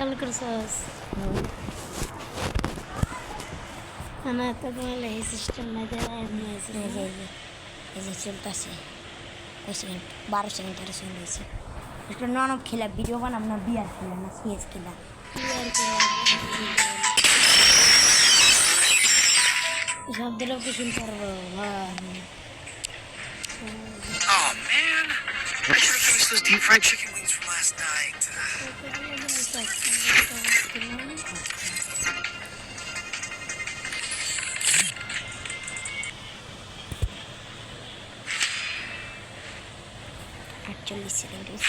चालू करसोस ana तो तुम्हाला हे सिस्टम मध्ये এই যে চলতেছে 12 সেকেন্ড 13 সেকেন্ড হয়েছে একটু ননব খেলা ভিডিও বানাম না বিয়ার খেলা না সিএস খেলা সব দিলেও কি শুনতে পারবো Oh man, I should have finished those deep fried chicken wings from last night. Actually, seconds.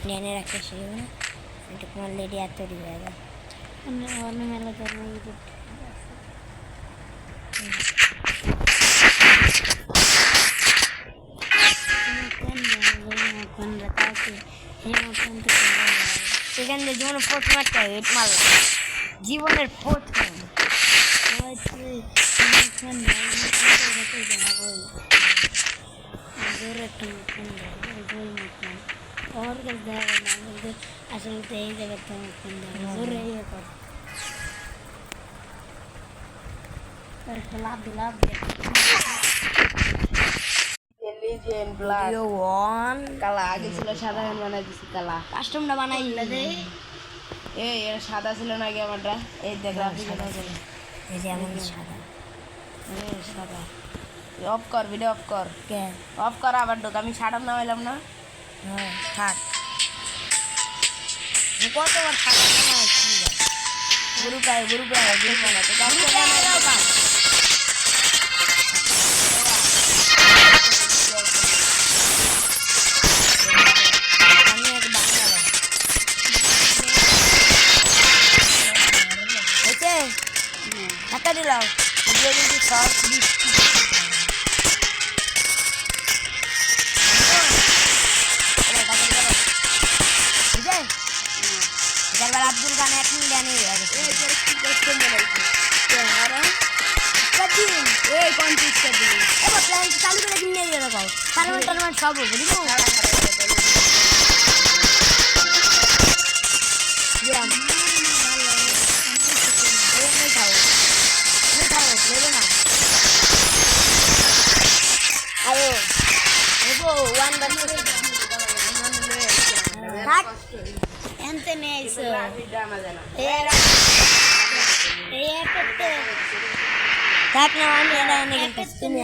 Nene rakhe shuru na. Ante kumar lady ato di jaga. Warna mela karna itu. সেখানে জীবনের প্রথম একটা হিট মারলাম জীবনের প্রথম और कर देगा असल ते ही जगह तो जरूर है ये पर खिलाफ दिला Legend black. Yo one কালা আগে ছিল সাদা এখন বানাই দিছি কালা কাস্টমটা বানাই दे এই এর সাদা ছিল না আগে আমারটা এই দেখ সাদা ছিল এই যে এমন সাদা এই সাদা অফ কর ভিডিও অফ কর কে অফ কর আবার ঢোক আমি শাট আপ নামাইলাম না হ্যাঁ থাক কতবার থাকা না কি গ্রুপ আয় গ্রুপ বানাতে কাজ আমি এক বাংলা হয়েছে টাকা দিলাম ভিডিও কিন্তু সব আব্দুল খান এক মিনিট জানিয়ে এই কন্ট্রিক্টটা দিন এবার প্ল্যান চালু করে দিন নিয়ে যাবে কারণ সব হবে বুঝলো एंते नहीं ऐसे থাক না আমি এটা এনে গেছি তুমি